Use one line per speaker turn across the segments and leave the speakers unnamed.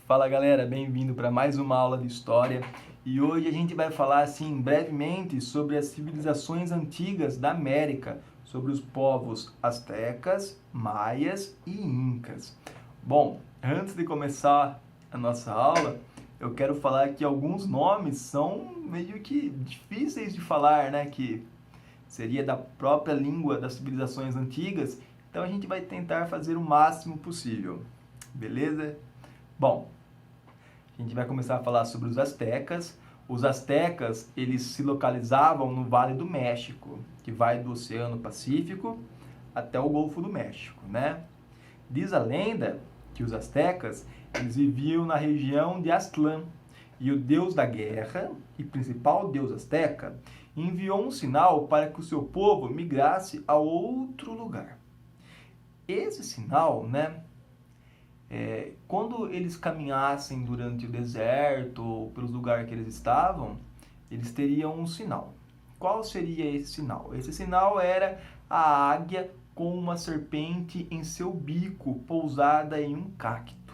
Fala galera, bem-vindo para mais uma aula de história e hoje a gente vai falar assim brevemente sobre as civilizações antigas da América, sobre os povos astecas, maias e incas. Bom, antes de começar a nossa aula, eu quero falar que alguns nomes são meio que difíceis de falar, né? Que seria da própria língua das civilizações antigas, então a gente vai tentar fazer o máximo possível, beleza? Bom, a gente vai começar a falar sobre os astecas. Os astecas, eles se localizavam no Vale do México, que vai do Oceano Pacífico até o Golfo do México, né? Diz a lenda que os astecas, eles viviam na região de Aztlán, e o deus da guerra e principal deus asteca enviou um sinal para que o seu povo migrasse a outro lugar. Esse sinal, né, quando eles caminhassem durante o deserto ou pelos lugares que eles estavam, eles teriam um sinal. Qual seria esse sinal? Esse sinal era a águia com uma serpente em seu bico pousada em um cacto.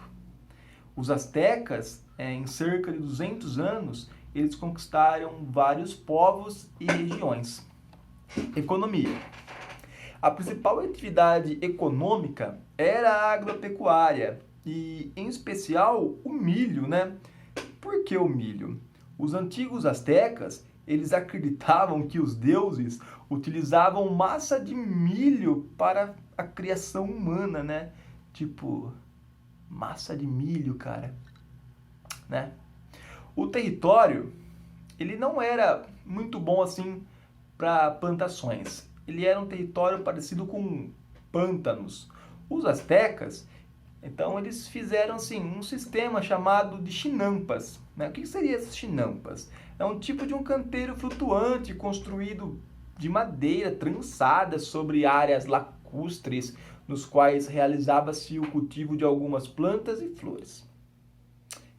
Os astecas, em cerca de 200 anos, eles conquistaram vários povos e regiões. Economia. A principal atividade econômica era a agropecuária e, em especial, o milho, né? Por que o milho? Os antigos astecas, eles acreditavam que os deuses utilizavam massa de milho para a criação humana, né? Tipo, massa de milho, cara, né? O território, ele não era muito bom assim para plantações. Ele era um território parecido com pântanos. Os astecas, então, eles fizeram assim um sistema chamado de chinampas, né? O que seria esses chinampas? É um tipo de um canteiro flutuante construído de madeira trançada sobre áreas lacustres, nos quais realizava-se o cultivo de algumas plantas e flores.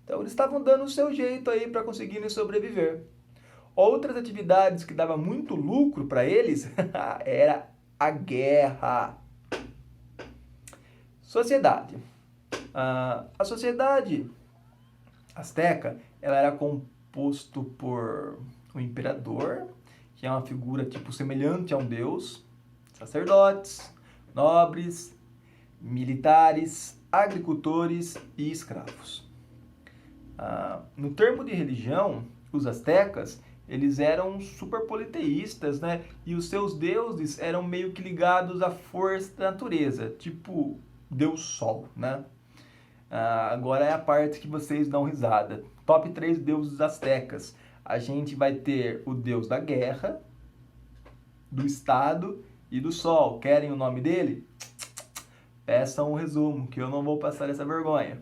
Então, eles estavam dando o seu jeito aí para conseguirem sobreviver. Outras atividades que dava muito lucro para eles era a guerra. Sociedade. A sociedade asteca, ela era composto por um imperador, que é uma figura tipo semelhante a um deus, sacerdotes, nobres, militares, agricultores e escravos. No termo de religião, os astecas, eles eram super politeístas, né? E os seus deuses eram meio que ligados à força da natureza, tipo Deus Sol, né? Agora é a parte que vocês dão risada. Top 3 deuses astecas. A gente vai ter o deus da guerra, do estado e do sol. Querem o nome dele? Peçam um resumo, que eu não vou passar essa vergonha.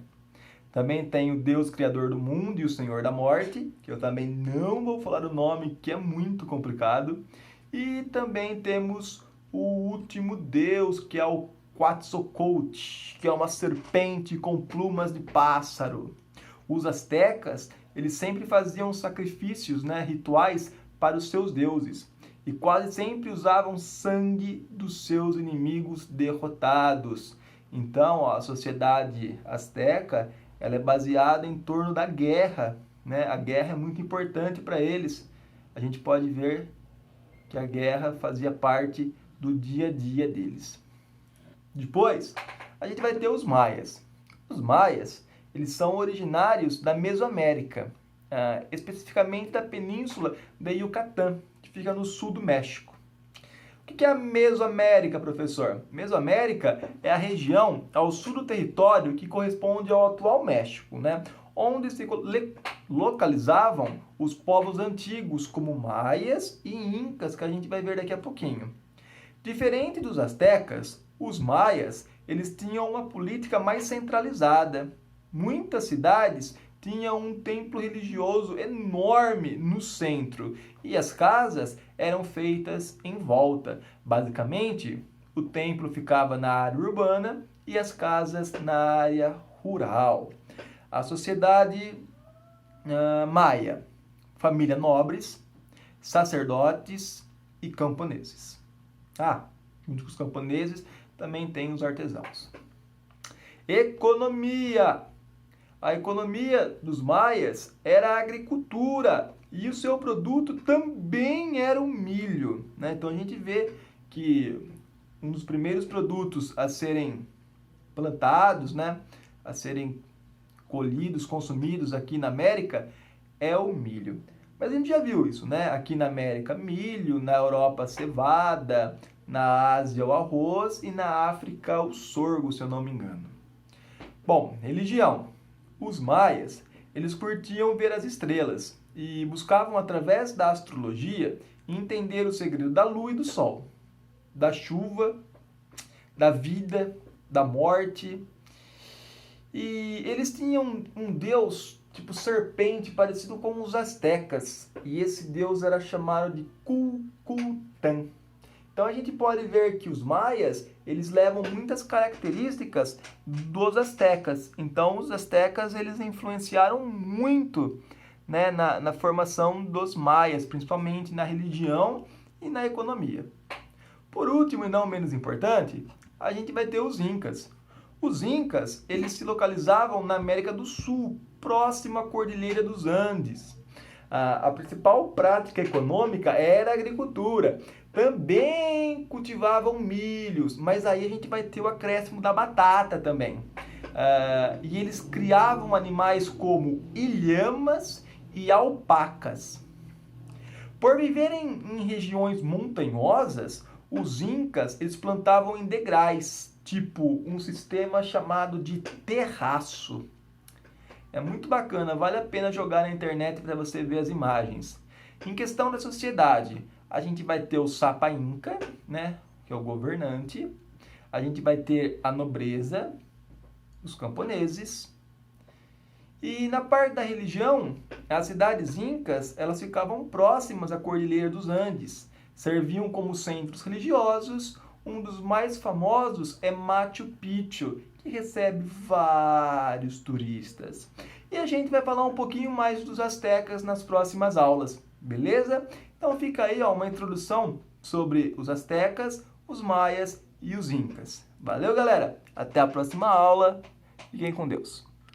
Também tem o Deus Criador do mundo e o Senhor da morte, que eu também não vou falar o nome, que é muito complicado. E também temos o último Deus, que é o Quetzalcoatl, que é uma serpente com plumas de pássaro. Os astecas, eles sempre faziam sacrifícios, né, rituais para os seus deuses. E quase sempre usavam sangue dos seus inimigos derrotados. Então, a sociedade asteca, ela é baseada em torno da guerra, né? A guerra é muito importante para eles. A gente pode ver que a guerra fazia parte do dia a dia deles. Depois, a gente vai ter os maias. Os maias, eles são originários da Mesoamérica, especificamente da península de Yucatán, que fica no sul do México. O que é a Mesoamérica, professor? Mesoamérica é a região ao sul do território que corresponde ao atual México, né? Onde se localizavam os povos antigos, como maias e incas, que a gente vai ver daqui a pouquinho. Diferente dos astecas, os maias, eles tinham uma política mais centralizada. Muitas cidades tinham um templo religioso enorme no centro e as casas eram feitas em volta. Basicamente, o templo ficava na área urbana e as casas na área rural. A sociedade maia, família nobres, sacerdotes e camponeses. Junto com os camponeses também tem os artesãos. Economia. A economia dos maias era a agricultura e o seu produto também era o milho, né? Então a gente vê que um dos primeiros produtos a serem plantados, né, a serem colhidos, consumidos aqui na América é o milho. Mas a gente já viu isso, né? Aqui na América, milho, na Europa, cevada, na Ásia, o arroz e na África, o sorgo, se eu não me engano. Bom, religião. Os maias, eles curtiam ver as estrelas e buscavam, através da astrologia, entender o segredo da lua e do sol, da chuva, da vida, da morte. E eles tinham um deus tipo serpente, parecido com os astecas. E esse deus era chamado de Kukulkan. Então a gente pode ver que os maias, eles levam muitas características dos astecas. Então os astecas, eles influenciaram muito, né, na formação dos maias, principalmente na religião e na economia. Por último e não menos importante, a gente vai ter os incas. Os incas, eles se localizavam na América do Sul, próximo à Cordilheira dos Andes. A principal prática econômica era a agricultura. Também cultivavam milhos, mas aí a gente vai ter o acréscimo da batata também. E eles criavam animais como ilhamas e alpacas. Por viverem em regiões montanhosas, os incas, eles plantavam em degraus, tipo um sistema chamado de terraço. É muito bacana, vale a pena jogar na internet para você ver as imagens. Em questão da sociedade, a gente vai ter o Sapa Inca, né, que é o governante. A gente vai ter a nobreza, os camponeses. E na parte da religião, as cidades incas, elas ficavam próximas à Cordilheira dos Andes. Serviam como centros religiosos. Um dos mais famosos é Machu Picchu, que recebe vários turistas. E a gente vai falar um pouquinho mais dos astecas nas próximas aulas, beleza? Então fica aí, ó, uma introdução sobre os astecas, os maias e os incas. Valeu, galera! Até a próxima aula. Fiquem com Deus.